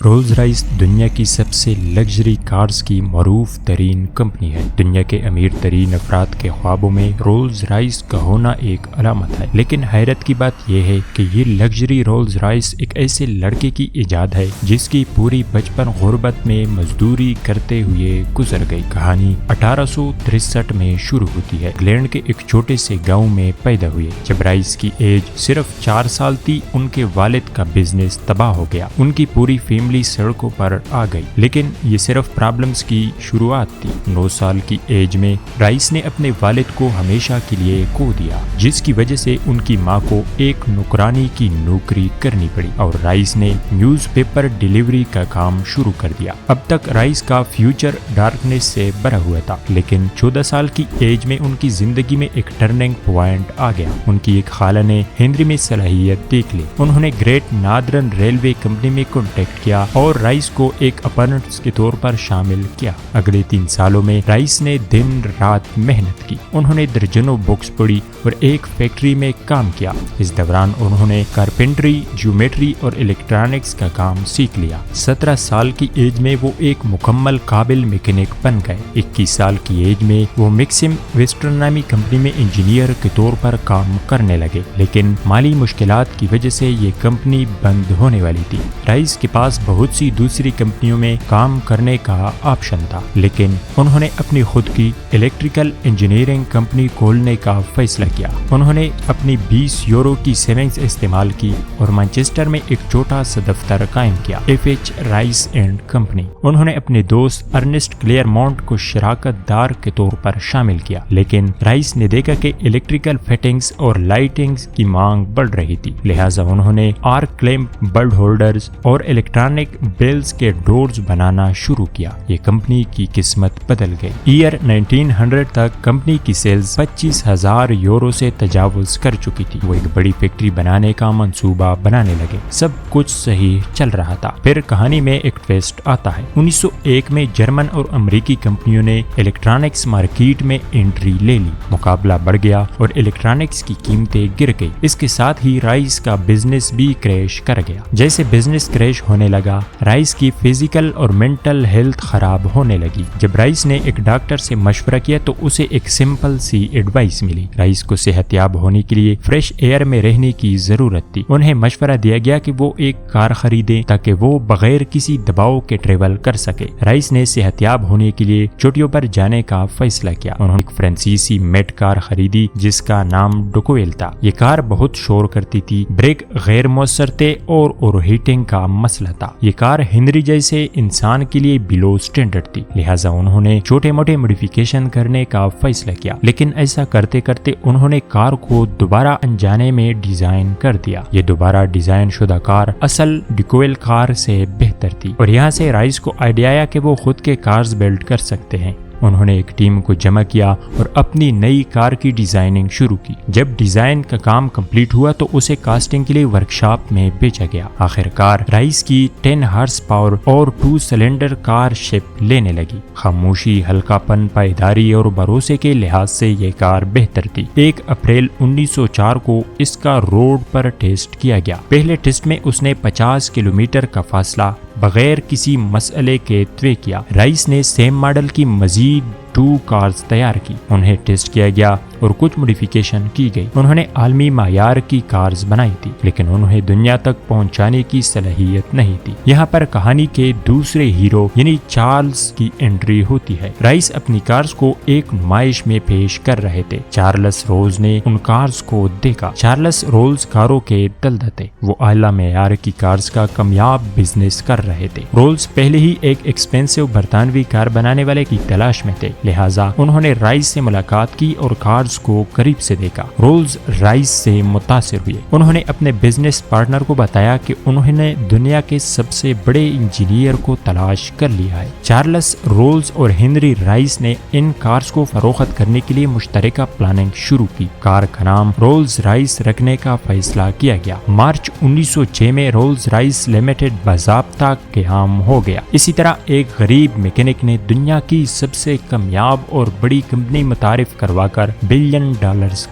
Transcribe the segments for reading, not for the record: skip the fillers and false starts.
Rolls Royce دنیا کی سب سے لگژری کارز کی معروف ترین کمپنی ہے۔ دنیا کے امیر ترین افراد کے خوابوں میں رولز رائس کا ہونا ایک علامت ہے، لیکن حیرت کی بات یہ ہے کہ یہ لگژری رولز رائس ایک ایسے لڑکے کی ایجاد ہے جس کی پوری بچپن غربت میں مزدوری کرتے ہوئے گزر گئی۔ کہانی 1863 میں شروع ہوتی ہے۔ انگلینڈ کے ایک چھوٹے سے گاؤں میں پیدا ہوئے۔ جب رائس کی ایج صرف 4 سال تھی، ان کے والد کا بزنس تباہ ہو گیا۔ ان کی پوری فیملی سڑکوں پر آ گئی، لیکن یہ صرف پرابلمز کی شروعات تھی۔ 9 سال کی ایج میں رائس نے اپنے والد کو ہمیشہ کے لیے کھو دیا، جس کی وجہ سے ان کی ماں کو ایک نوکرانی کی نوکری کرنی پڑی اور رائس نے نیوز پیپر ڈیلیوری کا کام شروع کر دیا۔ اب تک رائس کا فیوچر ڈارکنیس سے بھرا ہوا تھا، لیکن 14 سال کی ایج میں ان کی زندگی میں ایک ٹرننگ پوائنٹ آ گیا۔ ان کی ایک خالہ نے ہنری میں صلاحیت دیکھ لی۔ انہوں نے گریٹ ناردرن ریلوے کمپنی میں کانٹیکٹ کیا اور رائس کو ایک اپرنٹس کے طور پر شامل کیا۔ اگلے 3 سالوں میں رائس نے دن رات محنت کی۔ انہوں نے درجنوں بکس پڑھی اور ایک فیکٹری میں کام کیا۔ اس دوران انہوں نے کارپینٹری، جیومیٹری اور الیکٹرانکس کا کام سیکھ لیا۔ 17 سال کی ایج میں وہ ایک مکمل قابل میکینک بن گئے۔ 21 سال کی ایج میں وہ میکسم ویسٹرن نامی کمپنی میں انجینئر کے طور پر کام کرنے لگے، لیکن مالی مشکلات کی وجہ سے یہ کمپنی بند ہونے والی تھی۔ رائس کے پاس بہت سی دوسری کمپنیوں میں کام کرنے کا آپشن تھا، لیکن انہوں نے اپنی خود کی الیکٹریکل انجینئرنگ کمپنی کھولنے کا فیصلہ کیا۔ انہوں نے اپنی 20 یورو کی سیونگز استعمال کی اور مانچسٹر میں ایک چھوٹا سا دفتر قائم کیا، FH رائس اینڈ کمپنی۔ انہوں نے اپنے دوست ارنسٹ کلیئرمونٹ کو شراکت دار کے طور پر شامل کیا، لیکن رائس نے دیکھا کہ الیکٹریکل فٹنگز اور لائٹنگز کی مانگ بڑھ رہی تھی، لہٰذا انہوں نے آرک لیمپ بلب ہولڈرز اور الیکٹرانک بیلز کے ڈورز بنانا شروع کیا۔ یہ کمپنی کی قسمت بدل گئی۔ ایئر 1900 تک کمپنی کی سیلز 25,000 یورو سے تجاوز کر چکی تھی۔ وہ ایک بڑی فیکٹری بنانے کا منصوبہ بنانے لگے۔ سب کچھ صحیح چل رہا تھا۔ پھر کہانی میں ایک ٹویسٹ آتا ہے۔ 1901 میں جرمن اور امریکی کمپنیوں نے الیکٹرانکس مارکیٹ میں انٹری لے لی۔ مقابلہ بڑھ گیا اور الیکٹرانکس کی قیمتیں گر گئی۔ اس کے ساتھ ہی رائس کا بزنس بھی کریش کر گیا۔ جیسے بزنس کریش ہونے لگا، رائس کی فزیکل اور مینٹل ہیلتھ خراب ہونے لگی۔ جب رائس نے ایک ڈاکٹر سے مشورہ کیا تو اسے ایک سمپل سی ایڈوائس ملی۔ رائس کو صحت یاب ہونے کے لیے فریش ایئر میں رہنے کی ضرورت تھی۔ انہیں مشورہ دیا گیا کہ وہ ایک کار خریدیں تاکہ وہ بغیر کسی دباؤ کے ٹریول کر سکے۔ رائس نے صحت یاب ہونے کے لیے چوٹیوں پر جانے کا فیصلہ کیا۔ انہوں نے ایک فرانسیسی میڈ کار خریدی جس کا نام ڈوکویل تھا۔ یہ کار بہت شور کرتی تھی، بریک غیر مؤثر تھے اور اوور ہیٹنگ کا مسئلہ تھا۔ یہ کار ہنری جیسے انسان کے لیے بلو سٹینڈرڈ تھی، لہٰذا انہوں نے چھوٹے موٹے موڈیفیکیشن کرنے کا فیصلہ کیا، لیکن ایسا کرتے کرتے انہوں نے کار کو دوبارہ انجانے میں ڈیزائن کر دیا۔ یہ دوبارہ ڈیزائن شدہ کار اصل ڈیکویل کار سے بہتر تھی، اور یہاں سے رائس کو آئیڈیا آیا کہ وہ خود کے کارز بلڈ کر سکتے ہیں۔ انہوں نے ایک ٹیم کو جمع کیا اور اپنی نئی کار کی ڈیزائننگ شروع کی۔ جب ڈیزائن کا کام کمپلیٹ ہوا تو اسے کاسٹنگ کے لیے ورکشاپ میں بھیجا گیا۔ آخر کار رائس کی 10 ہارس پاور اور 2 سلنڈر کار شپ لینے لگی۔ خاموشی، ہلکا پن، پائیداری اور بھروسے کے لحاظ سے یہ کار بہتر تھی۔ 1 اپریل 1904 کو اس کا روڈ پر ٹیسٹ کیا گیا۔ پہلے ٹیسٹ میں اس نے 50 کلومیٹر کا فاصلہ بغیر کسی مسئلے کے طے کیا۔ رائس نے سیم ماڈل کی مزید 2 کارز تیار کی، انہیں ٹیسٹ کیا گیا اور کچھ موڈیفیکیشن کی گئی۔ انہوں نے عالمی معیار کی کارز بنائی تھی، لیکن انہیں دنیا تک پہنچانے کی صلاحیت نہیں تھی۔ یہاں پر کہانی کے دوسرے ہیرو یعنی چارلز کی انٹری ہوتی ہے۔ رائس اپنی کارز کو ایک نمائش میں پیش کر رہے تھے۔ چارلز رولز نے ان کارز کو دیکھا۔ چارلز رولز کاروں کے دلدل تھے۔ وہ اعلیٰ معیار کی کارز کا کامیاب بزنس کر رہے تھے۔ رولز پہلے ہی ایک ایکسپینسو برطانوی کار بنانے والے کی تلاش میں تھے، لہٰذا انہوں نے رائس سے ملاقات کی اور کارز کو قریب سے دیکھا۔ رولز رائس سے متاثر ہوئے۔ انہوں نے اپنے بزنس پارٹنر کو بتایا کہ انہوں نے دنیا کے سب سے بڑے انجینئر کو تلاش کر لیا ہے۔ چارلز رولز اور ہنری رائس نے ان کارز کو فروخت کرنے کے لیے مشترکہ پلاننگ شروع کی۔ کار کا نام رولز رائس رکھنے کا فیصلہ کیا گیا۔ مارچ 1906 میں رولز رائس لمیٹڈ باضابطہ قیام ہو گیا۔ اسی طرح ایک غریب میکینک نے دنیا کی سب سے کامیاب اور بڑی کمپنی متعارف کروا کر $1 بلین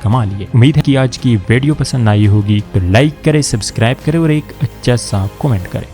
کما لیے۔ امید ہے کہ آج کی ویڈیو پسند آئی ہوگی، تو لائک کریں، سبسکرائب کریں اور ایک اچھا سا کمنٹ کریں۔